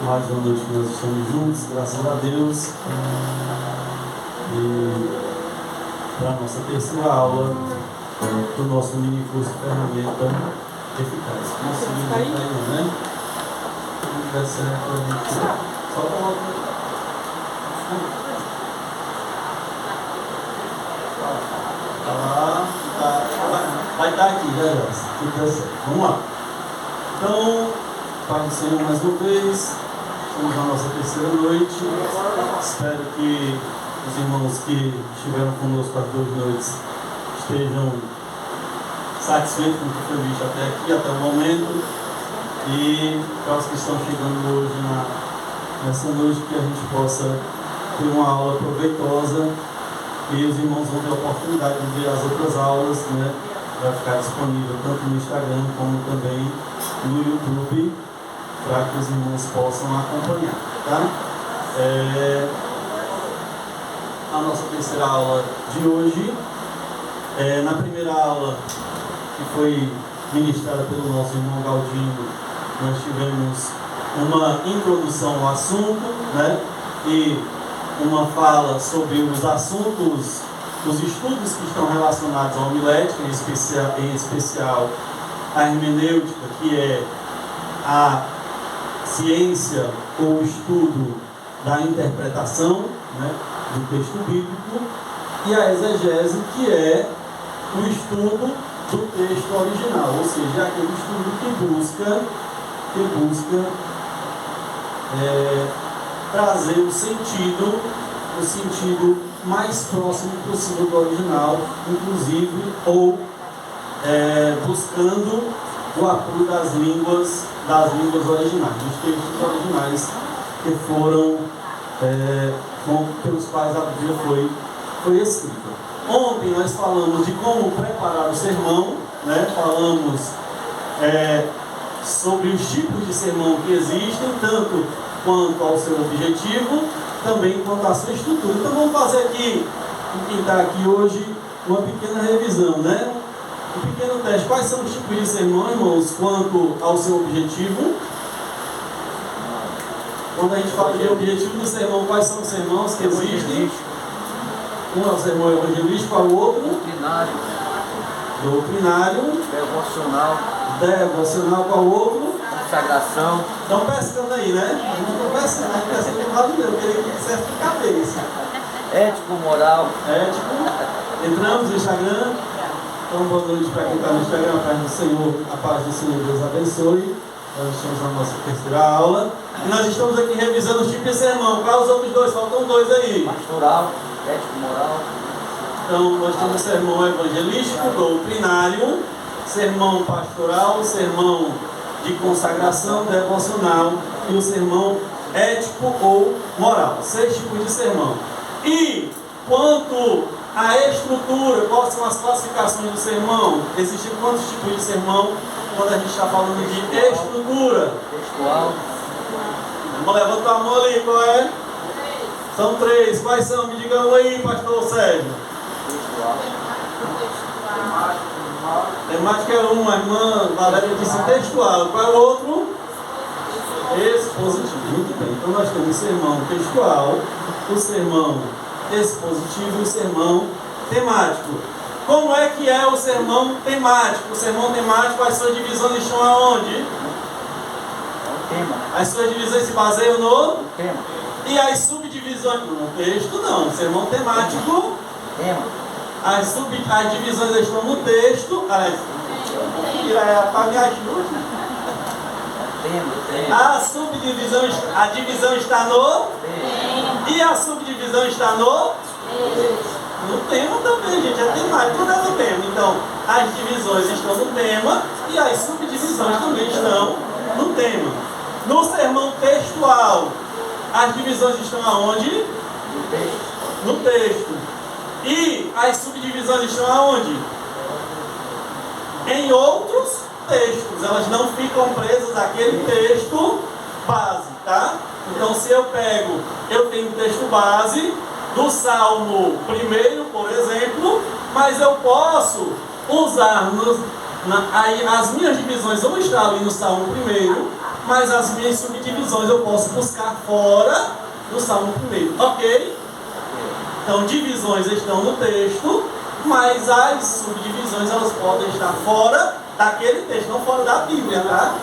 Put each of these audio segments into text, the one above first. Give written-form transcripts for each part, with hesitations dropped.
Mais uma noite que nós estamos juntos, graças a Deus. E para a nossa terceira aula do nosso mini curso de ferramenta eficaz. Conseguimos aí, né? Se não tiver certo, a gente só coloca. Tá lá, vai estar aqui, já. Tudo deu certo. Vamos lá. Então, Pai do Senhor, mais uma vez, estamos na nossa terceira noite. Espero que os irmãos que estiveram conosco as 2 noites estejam satisfeitos com o que foi visto até aqui, até o momento. E para os que estão chegando hoje nessa noite, que a gente possa ter uma aula proveitosa e os irmãos vão ter a oportunidade de ver as outras aulas, né? Vai ficar disponível tanto no Instagram como também no YouTube, para que os irmãos possam acompanhar, tá? A nossa terceira aula de hoje, na primeira aula que foi ministrada pelo nosso irmão Galdino, nós tivemos uma introdução ao assunto, né? E uma fala sobre os assuntos, os estudos que estão relacionados à homilética, em especial a hermenêutica, que é a ciência ou estudo da interpretação, né, do texto bíblico, e a exegese, que é o estudo do texto original, ou seja, aquele estudo que busca trazer o sentido mais próximo possível do original, inclusive, ou buscando o apoio das línguas originais, dos textos originais que foram pelos quais a Bíblia foi escrita. Ontem nós falamos de como preparar o sermão, né? Falamos sobre os tipos de sermão que existem, tanto quanto ao seu objetivo, também quanto à sua estrutura. Então vamos fazer aqui, quem está aqui hoje, uma pequena revisão, né? Um pequeno teste. Quais são os tipos de sermão, irmãos, quanto ao seu objetivo? Quando a gente fala de objetivo do sermão, quais são os sermões que existem? Um é o sermão evangelístico, qual o outro? Doutrinário. Devocional, qual o outro? Consagração. Estão pescando aí, né? A gente está pescando do lado meu, eu queria que dissesse de cabeça. Ético, moral. Entramos no Instagram. Então, boa noite para quem está no Instagram. A paz do Senhor, Deus abençoe. Nós estamos na nossa terceira aula. E nós estamos aqui revisando os tipos de sermão. Quais os outros 2? Faltam 2 aí. Pastoral, ético, moral. Então, nós temos sermão evangelístico, doutrinário, sermão pastoral, sermão de consagração, devocional e o sermão ético ou moral. 6 tipos de sermão. E quanto à estrutura, quais são as classificações do sermão? Existem quantos tipos de sermão quando a gente está falando de estrutura? Textual. Levanta a mão ali, qual é? São 3. Quais são? Me digam aí, pastor Sérgio. Textual. Temática é uma, a irmã Valéria disse textual. Qual é o outro? Expositivo. Muito bem. Então nós temos o sermão textual, o sermão expositivo e o sermão temático. Como é que é o sermão temático? O sermão temático, as suas divisões estão aonde? Tema. As suas divisões se baseiam no Tema. E as subdivisões no texto não. Sermão temático. Tema. As divisões estão no texto. Para me ajuda. A divisão está no. E a subdivisão está no. No tema também, gente. É temático, tudo é no tema. Então, as divisões estão no tema e as subdivisões também estão no tema. No sermão textual, as divisões estão aonde? No texto. E as subdivisões estão aonde? Em outros textos. Elas não ficam presas àquele texto base, tá? Então, se eu tenho um texto base do Salmo 1, por exemplo, mas eu posso usar as minhas divisões vão estar ali no Salmo 1 mas as minhas subdivisões eu posso buscar fora do Salmo 1, ok? Então, divisões estão no texto, mas as subdivisões elas podem estar fora daquele texto, não fora da Bíblia, tá?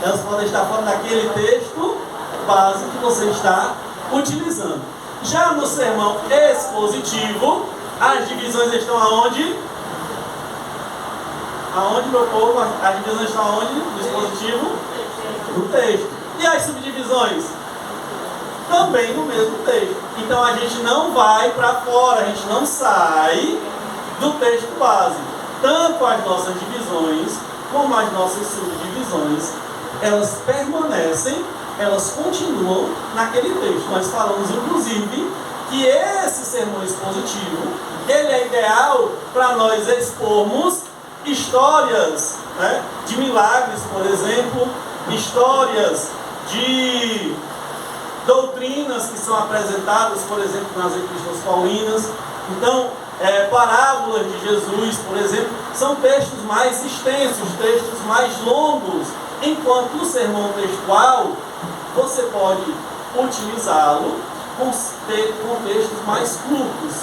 Elas podem estar fora daquele texto base que você está utilizando. Já no sermão expositivo, as divisões estão aonde? Aonde, meu povo? As divisões estão aonde? No expositivo? No texto. E as subdivisões? Também no mesmo texto. Então a gente não vai para fora, a gente não sai do texto base. Tanto as nossas divisões como as nossas subdivisões, elas permanecem, elas continuam naquele texto. Nós falamos inclusive que esse sermão expositivo, ele é ideal para nós expormos histórias, né, de milagres, por exemplo, histórias de doutrinas que são apresentadas, por exemplo, nas epístolas paulinas. Então, parábolas de Jesus, por exemplo, são textos mais extensos, textos mais longos, enquanto o sermão textual, você pode utilizá-lo com textos mais curtos,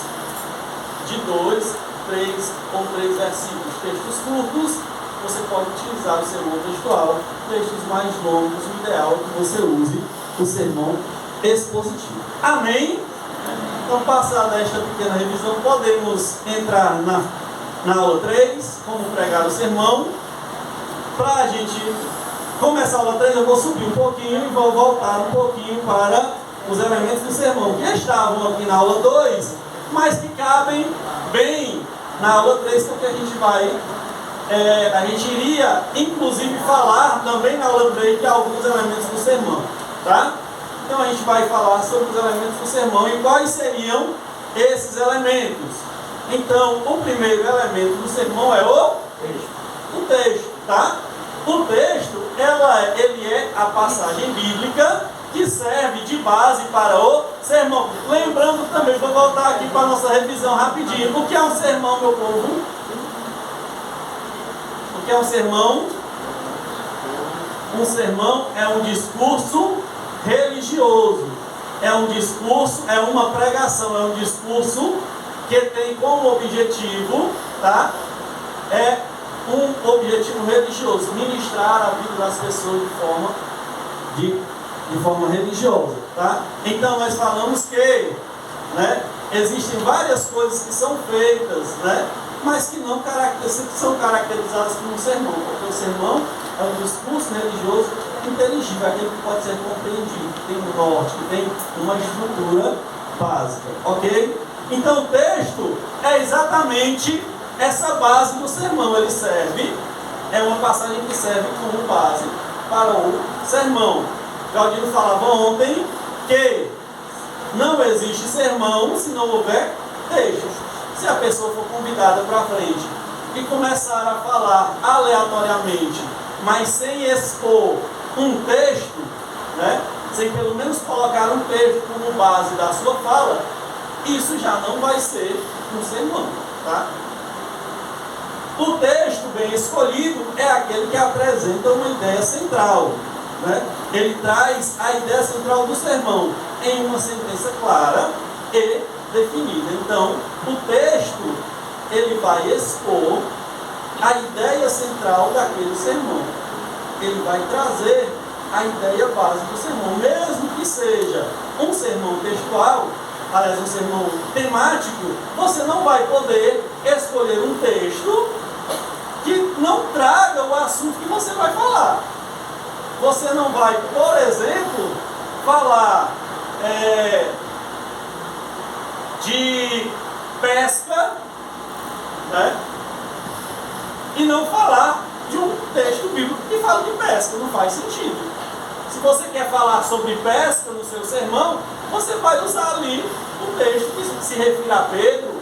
de 2, 3 ou 3 versículos. Textos curtos, você pode utilizar o sermão textual. Textos mais longos, o ideal é que você use o sermão expositivo. Amém? Então, passada esta pequena revisão, podemos entrar na aula 3, como pregar o sermão. Para a gente começar a aula 3, eu vou subir um pouquinho e vou voltar um pouquinho para os elementos do sermão, que estavam aqui na aula 2, mas que cabem bem na aula 3, porque a gente iria, inclusive, falar também na aula 3 de alguns elementos do sermão, tá? Então a gente vai falar sobre os elementos do sermão e quais seriam esses elementos. Então, o primeiro elemento do sermão é o texto, tá? O texto, ele é a passagem bíblica que serve de base para o sermão. Lembrando também, vou voltar aqui para a nossa revisão rapidinho. O que é um sermão, meu povo? O que é um sermão? Um sermão é um discurso religioso. É um discurso, é uma pregação, é um discurso que tem como objetivo, tá? É um objetivo religioso, ministrar a vida das pessoas de forma religiosa, tá? Então nós falamos que, né, existem várias coisas que são feitas, né, mas que não são caracterizadas como um sermão, porque o sermão é um discurso religioso inteligível, aquele que pode ser compreendido, que tem um norte, que tem uma estrutura básica, ok? Então o texto é exatamente essa base do sermão. Ele serve, é uma passagem que serve como base para o sermão. Claudino falava ontem que não existe sermão se não houver texto. Se a pessoa for convidada para frente e começar a falar aleatoriamente, mas sem expor um texto, né, sem pelo menos colocar um texto como base da sua fala, isso já não vai ser um sermão, tá? O texto bem escolhido é aquele que apresenta uma ideia central, né? Ele traz a ideia central do sermão em uma sentença clara e definida. Então, o texto, ele vai expor a ideia central daquele sermão. Ele vai trazer a ideia base do sermão, mesmo que seja um sermão textual, aliás, um sermão temático. Você não vai poder escolher um texto que não traga o assunto que você vai falar. Você não vai, por exemplo, falar de pesca, né, e não falar de um texto bíblico que fala de pesca. Não faz sentido. Se você quer falar sobre pesca no seu sermão, você vai usar ali um texto que se refere a Pedro,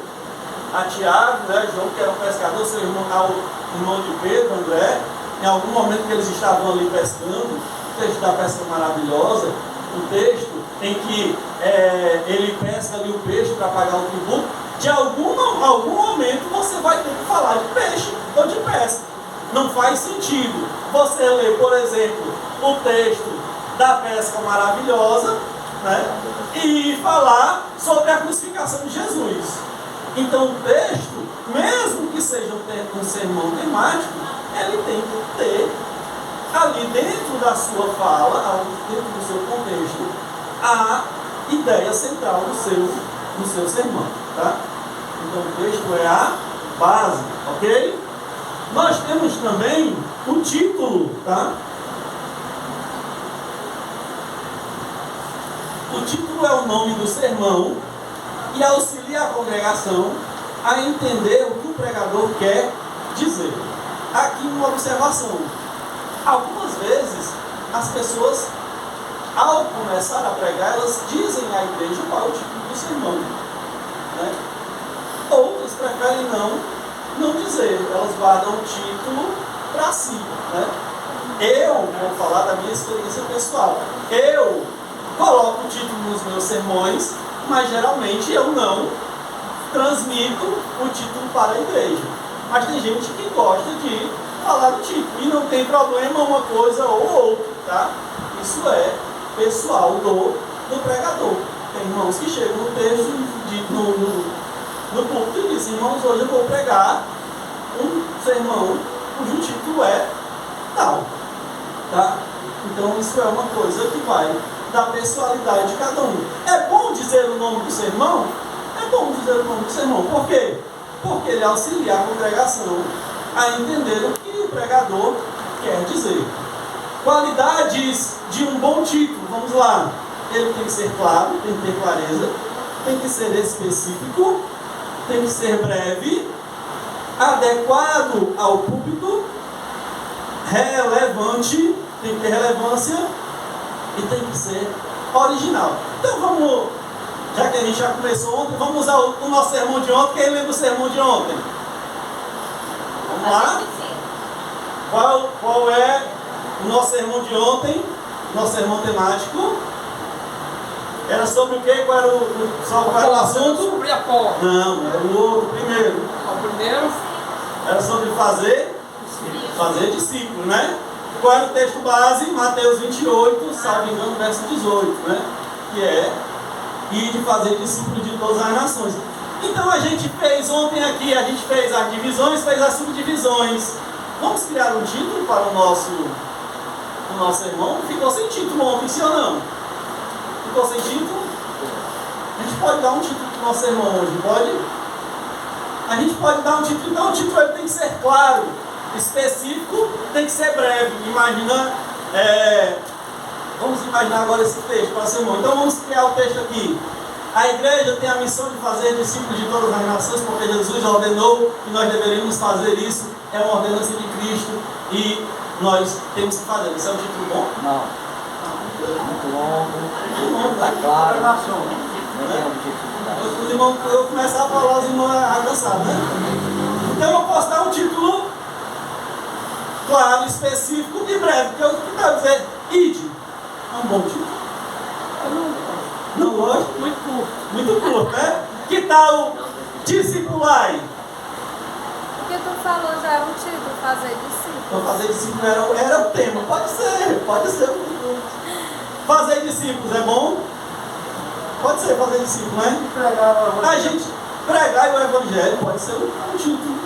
a Tiago, né, João, que era um pescador, seu irmão, ao irmão de Pedro, André. Em algum momento que eles estavam ali pescando, o texto da pesca maravilhosa, o texto em que ele pesca ali o peixe para pagar o tributo. De algum momento você vai ter que falar de peixe ou de pesca. Não faz sentido você ler, por exemplo, o texto da pesca maravilhosa, né? E falar sobre a crucificação de Jesus. Então o texto, mesmo que seja um sermão temático, ele tem que ter ali dentro da sua fala, dentro do seu contexto, a ideia central do seu sermão, tá? Então o texto é a base, ok? Nós temos também o título, tá? O título é o nome do sermão e auxilia a congregação a entender o que o pregador quer dizer. Aqui uma observação. Algumas vezes as pessoas, ao começar a pregar, elas dizem à igreja qual é o título do sermão, né? Outras preferem não dizer, elas guardam o título para si, né? Eu vou falar da minha experiência pessoal. Eu coloco o título nos meus sermões, mas geralmente eu não transmito o título para a igreja. Mas tem gente que gosta de falar do título, e não tem problema uma coisa ou outra, tá? Isso é pessoal do pregador. Tem irmãos que chegam no texto, no púlpito e dizem: irmãos, hoje eu vou pregar um sermão cujo título é tal, tá? Então isso é uma coisa que vai da pessoalidade de cada um. É bom dizer o nome do sermão? É bom dizer o nome do sermão. Por quê? Porque ele auxilia a congregação a entender o que o pregador quer dizer. Qualidades de um bom título, vamos lá. Ele tem que ser claro, tem que ter clareza, tem que ser específico, tem que ser breve, adequado ao púlpito, relevante, tem que ter relevância e tem que ser original. Então vamos, já que a gente já começou ontem, vamos usar o nosso sermão de ontem. Quem lembra o sermão de ontem? Vamos lá? Qual é o nosso sermão de ontem? Nosso sermão temático? Era sobre o quê? Qual era o assunto? Sobre a porta. Não, era o outro primeiro. O primeiro? Era sobre fazer discípulo, né? Qual era o texto base? Mateus 28, salvo engano, verso 18, né? Que é: e de fazer discípulo de todas as nações. Então a gente fez ontem aqui, a gente fez as divisões, fez as subdivisões. Vamos criar um título para o nosso sermão? Ficou sem título ontem, sim ou não? Ficou sem título? A gente pode dar um título para o nosso sermão hoje, pode? A gente pode dar um título, então o título ele tem que ser claro, específico, tem que ser breve. Vamos imaginar agora esse texto para o sermão. Então vamos criar o texto aqui. A igreja tem a missão de fazer discípulos de todas as nações, porque Jesus ordenou que nós deveríamos fazer isso. É uma ordenança de Cristo e nós temos que fazer. Isso é um título bom? Não. Muito longo. Está claro. Não tem objetividade. Os irmãos, eu começar a falar, os irmãos a cansar, né? Então eu posso dar um título claro, específico e breve. Porque o que está dizendo? Ide. É um bom título. Não gosto? Muito curto. Muito curto, né? Que tal discipulai? Porque tu falou já é um título, fazer discípulo. Então fazer discípulos era o tema. Pode ser. Fazer discípulos é bom? Pode ser fazer discípulos, né? A gente pregar o evangelho pode ser um título.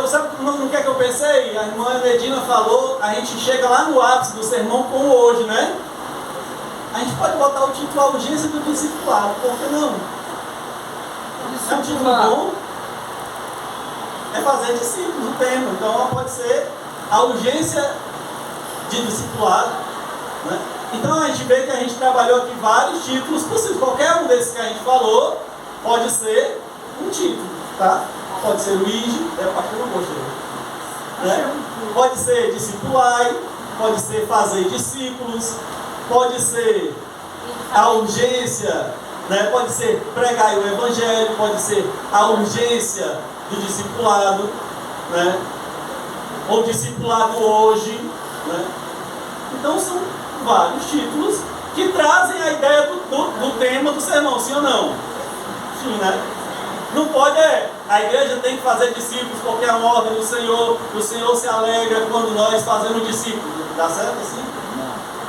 Sabe no que é que eu pensei? A irmã Medina falou, a gente chega lá no ápice do sermão com o hoje, né? A gente pode botar o título A Urgência do Discipulado, por que não? É um título bom. É fazer discípulos o tema. Então pode ser A Urgência de Discipulado, né? Então a gente vê que a gente trabalhou aqui vários títulos possíveis. Qualquer um desses que a gente falou pode ser um título, tá? Pode ser Luigi, a parte que eu não gostei, né? Pode ser discipulai, pode ser fazer discípulos, pode ser a urgência, né? Pode ser pregar o evangelho, pode ser a urgência do discipulado, né? Ou discipulado hoje, né? Então são vários títulos que trazem a ideia do tema do sermão, sim ou não? Sim, né? Não pode A igreja tem que fazer discípulos porque é uma ordem do Senhor. O Senhor se alegra quando nós fazemos discípulos. Dá certo assim?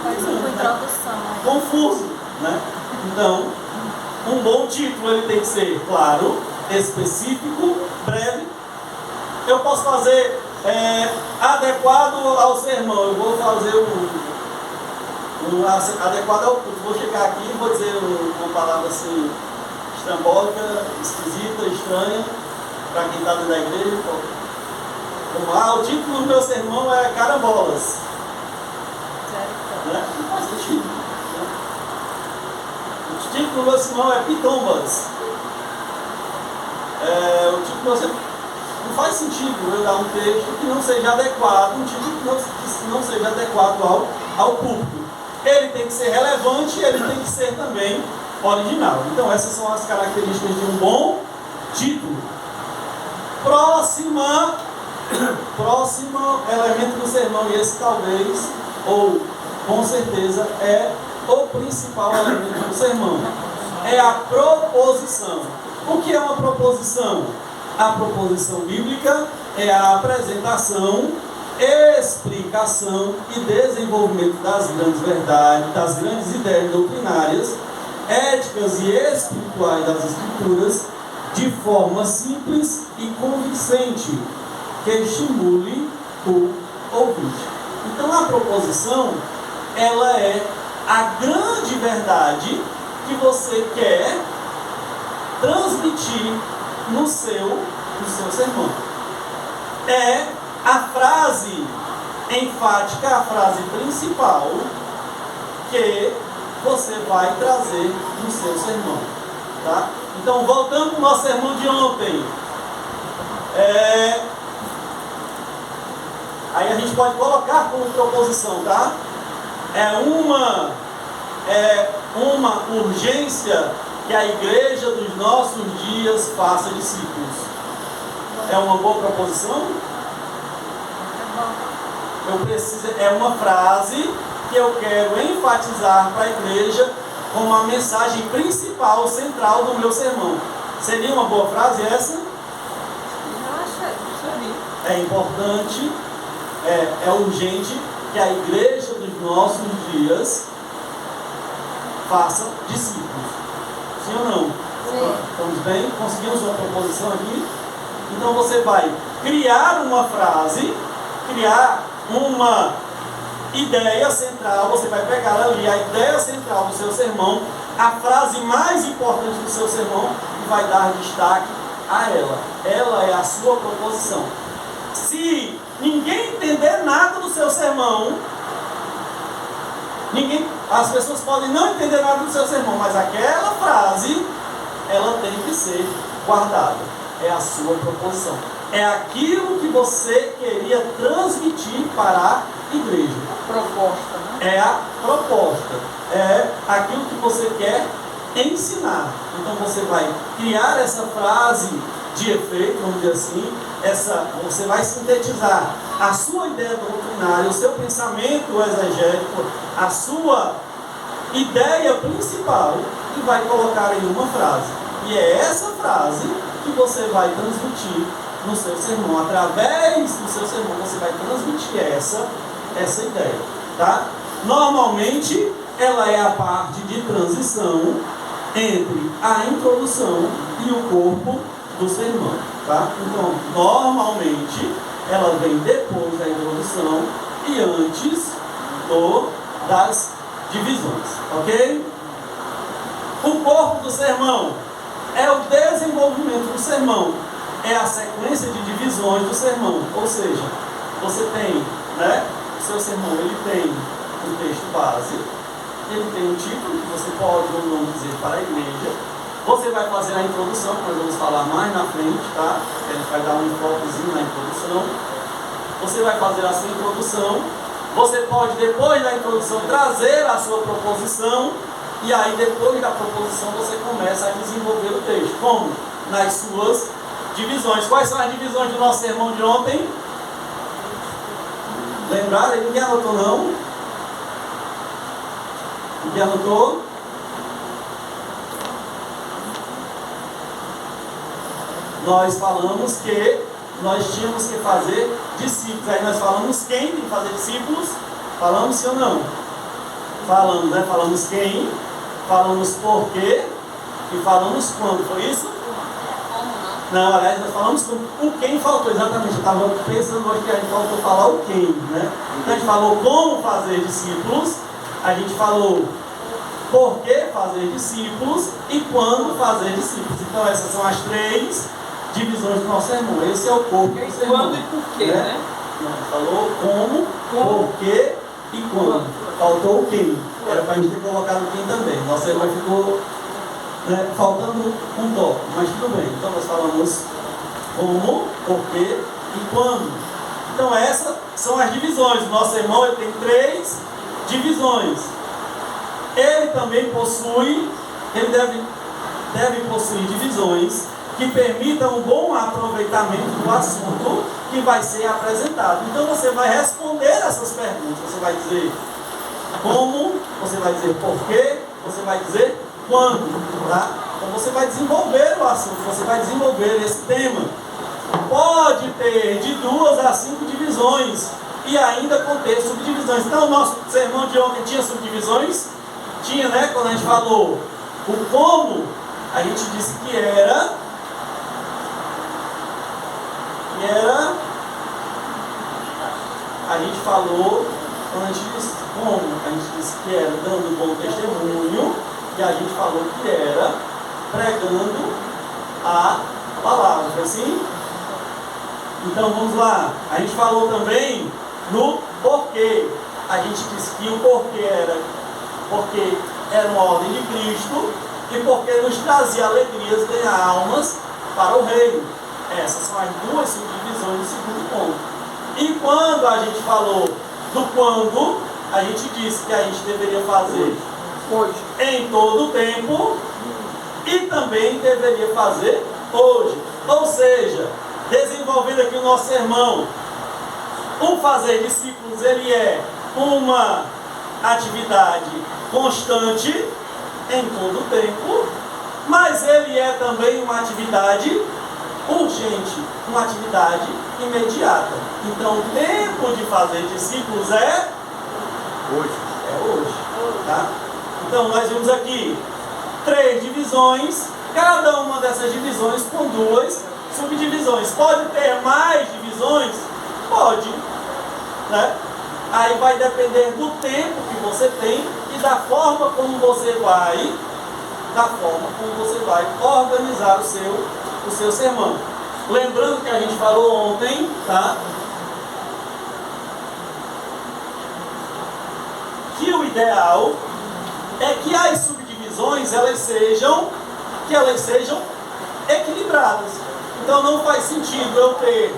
Faz uma introdução. Confuso, né? Então, um bom título ele tem que ser claro, específico, breve. Eu posso fazer adequado ao sermão. Eu vou fazer adequado ao culto. Vou chegar aqui e vou dizer uma palavra assim estrambólica, esquisita, estranha para quem está dentro da igreja. O título do meu sermão é Carambolas. Né? Não faz sentido. Né? O título do meu sermão é Pitombas. O título do meu sermão não faz sentido eu dar um texto que não seja adequado, um título que não seja adequado ao púlpito. Ele tem que ser relevante, ele tem que ser também original. Então essas são as características de um bom título. Próximo elemento do sermão, e esse talvez, ou com certeza, é o principal elemento do sermão. É a proposição. O que é uma proposição? A proposição bíblica é a apresentação, explicação e desenvolvimento das grandes verdades, das grandes ideias doutrinárias, éticas e espirituais das Escrituras, de forma simples e convincente, que estimule o ouvinte. Então a proposição, ela é a grande verdade que você quer transmitir no seu sermão. É a frase enfática, a frase principal que você vai trazer no seu sermão. Tá? Então, voltando para o nosso sermão de ontem. Aí a gente pode colocar como proposição, tá? É uma urgência que a igreja dos nossos dias faça discípulos. É uma boa proposição? É uma frase que eu quero enfatizar para a igreja como a mensagem principal, central do meu sermão. Seria uma boa frase essa? É importante, é urgente que a igreja dos nossos dias faça discípulos. Sim ou não? Sim. Estamos bem? Conseguimos uma proposição aqui? Então você vai criar uma frase, criar uma ideia central, você vai pegar ali a ideia central do seu sermão, a frase mais importante do seu sermão e vai dar destaque a ela. Ela é a sua proposição. Se ninguém entender nada do seu sermão, as pessoas podem não entender nada do seu sermão, mas aquela frase, ela tem que ser guardada. É a sua proposição. É aquilo que você queria transmitir para a igreja. Proposta, né? É a proposta. É aquilo que você quer ensinar. Então você vai criar essa frase de efeito, vamos dizer assim. Você vai sintetizar a sua ideia doutrinária, o seu pensamento exegético, a sua ideia principal e vai colocar em uma frase. E é essa frase que você vai transmitir no seu sermão. Através do seu sermão você vai transmitir essa ideia, tá? Normalmente ela é a parte de transição entre a introdução e o corpo do sermão, tá? Então, normalmente ela vem depois da introdução e antes das divisões, ok? O corpo do sermão é o desenvolvimento do sermão, é a sequência de divisões do sermão. Ou seja, você tem, né, o seu sermão, ele tem um texto base, ele tem um título que você pode ou não dizer para a igreja. Você vai fazer a introdução, que nós vamos falar mais na frente, tá? A gente vai dar um enfoquezinho na introdução. Você vai fazer essa introdução. Você pode, depois da introdução, trazer a sua proposição. E aí, depois da proposição, você começa a desenvolver o texto. Como? Nas suas divisões. Quais são as divisões do nosso sermão de ontem? Lembraram? Ninguém anotou, não? Ninguém anotou? nós falamos que nós tínhamos que fazer discípulos. Aí nós falamos quem tem que fazer discípulos? Falamos sim ou não? Falamos, né? Falamos quem, falamos por quê e falamos quando. Foi isso? Não, aliás, nós falamos o quem faltou, exatamente. Eu estava pensando hoje que a gente faltou falar o quem, né? Então a gente falou como fazer discípulos, a gente falou por que fazer discípulos e quando fazer discípulos. Então essas são as 3 divisões do nosso sermão. Esse é o corpo do sermão. Quando e por quê, né? Não, falou como, por quê e quando. Faltou o quem. Era para a gente ter colocado o quem também. Nosso sermão ficou... faltando um toque, mas tudo bem. Então nós falamos como, porquê e quando. Então essas são as divisões. O nosso irmão ele tem 3 divisões. Ele também possui, ele deve possuir divisões que permitam um bom aproveitamento do assunto que vai ser apresentado. Então você vai responder essas perguntas. Você vai dizer como, você vai dizer porquê, você vai dizer quando, tá? Então você vai desenvolver o assunto, você vai desenvolver esse tema. Pode ter de 2 a 5 divisões e ainda conter subdivisões. Então o nosso sermão de ontem tinha subdivisões? Tinha, né? Quando a gente falou o como, a gente disse que era a gente falou, quando a gente disse como, a gente disse que era dando bom testemunho. E a gente falou que era pregando a palavra, foi assim? Então vamos lá. A gente falou também no porquê. A gente disse que o porquê era porque era uma ordem de Cristo e porque nos trazia alegrias ganhar almas para o reino. Essas são as 2 subdivisões do segundo ponto. E quando a gente falou do quando, a gente disse que a gente deveria fazer hoje, em todo o tempo, e também deveria fazer hoje. Ou seja, desenvolvendo aqui o nosso sermão, o fazer discípulos, ele é uma atividade constante em todo o tempo, mas ele é também uma atividade urgente, uma atividade imediata. Então o tempo de fazer discípulos é hoje. É hoje, tá? Então nós vimos aqui 3 divisões, cada uma dessas divisões com 2 subdivisões. Pode ter mais divisões? Pode, né? Aí vai depender do tempo que você tem e da forma como você vai organizar o seu sermão. Lembrando que a gente falou ontem, tá? Que o ideal é que as subdivisões elas sejam equilibradas. Então não faz sentido eu ter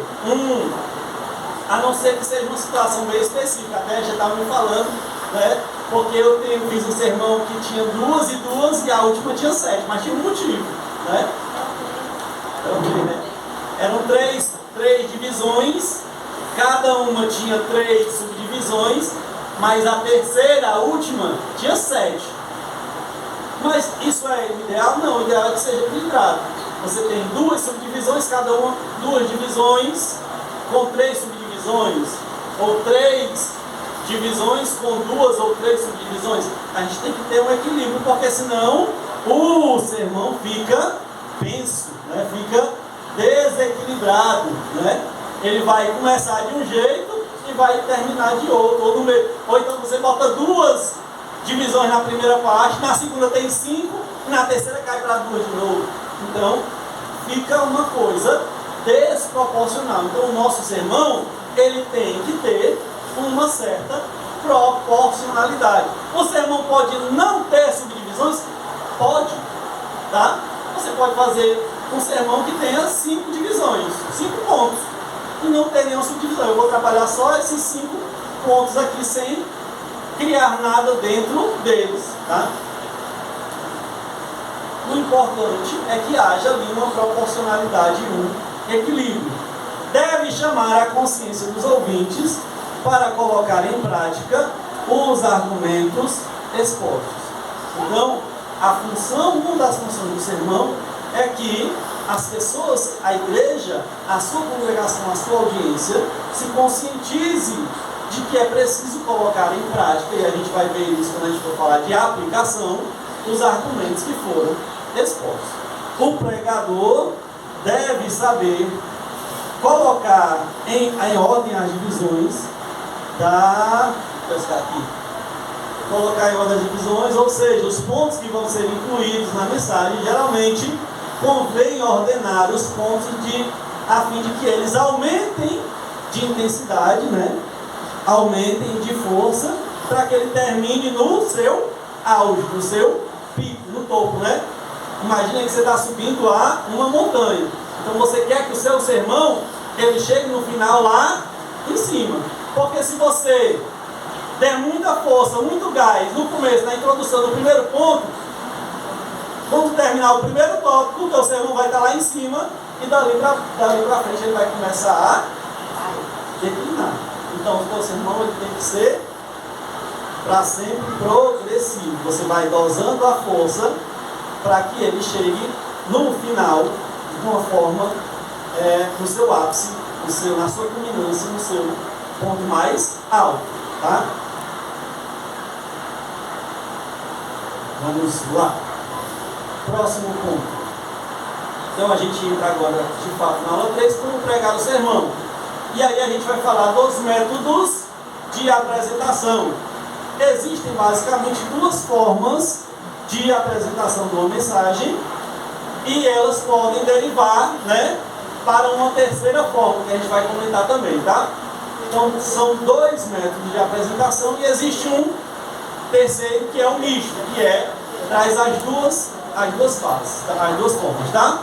a não ser que seja uma situação meio específica. Até já estava me falando, né? Porque eu fiz um sermão que tinha 2 e 2 e a última tinha 7, mas tinha um motivo, né? Eram 3 divisões, cada uma tinha 3 subdivisões, mas a terceira, a última, tinha 7. Mas isso é o ideal? Não, o ideal é que seja equilibrado. Você tem 2 subdivisões, cada uma 2 divisões com 3 subdivisões, ou 3 divisões com 2 ou 3 subdivisões. A gente tem que ter um equilíbrio, porque senão o sermão fica penso, né? Fica desequilibrado, né? Ele vai começar de um jeito e vai terminar de outro, ou no meio. Ou então você bota 2 divisões na primeira parte, na segunda tem 5 e na terceira cai para 2 de novo. Então fica uma coisa desproporcional. Então o nosso sermão ele tem que ter uma certa proporcionalidade. O sermão pode não ter subdivisões? Pode, tá? Você pode fazer um sermão que tenha 5 divisões, 5 pontos, e não ter nenhuma subdivisão. Eu vou trabalhar só esses 5 pontos aqui sem criar nada dentro deles, tá? O importante é que haja ali uma proporcionalidade e um equilíbrio. Deve chamar a consciência dos ouvintes para colocar em prática os argumentos expostos. Então, uma das funções do sermão é que as pessoas, a igreja, a sua congregação, a sua audiência, se conscientize de que é preciso colocar em prática, e a gente vai ver isso quando a gente for falar de aplicação, os argumentos que foram expostos. O pregador deve saber colocar em ordem as divisões colocar em ordem as divisões, ou seja, os pontos que vão ser incluídos na mensagem. Geralmente convém ordenar os pontos a fim de que eles aumentem de intensidade, né? Aumentem de força, para que ele termine no seu auge, no seu pico, no topo, né? Imagina que você está subindo a uma montanha. Então você quer que o seu sermão ele chegue no final lá em cima. Porque se você der muita força, muito gás no começo, na introdução do primeiro ponto, quando terminar o primeiro tópico, o teu sermão vai estar lá em cima e dali para frente ele vai começar a declinar. Então o teu sermão ele tem que ser para sempre progressivo. Você vai dosando a força para que ele chegue no final de uma forma, no seu ápice, na sua culminância, no seu ponto mais alto. Tá? Vamos lá. Próximo ponto. Então a gente entra agora de fato na aula 3, como pregar o sermão. E aí a gente vai falar dos métodos de apresentação. Existem basicamente duas formas de apresentação de uma mensagem e elas podem derivar, né, para uma terceira forma que a gente vai comentar também, tá? Então são dois métodos de apresentação e existe um terceiro que é o misto, que traz as duas fases, as duas formas, tá?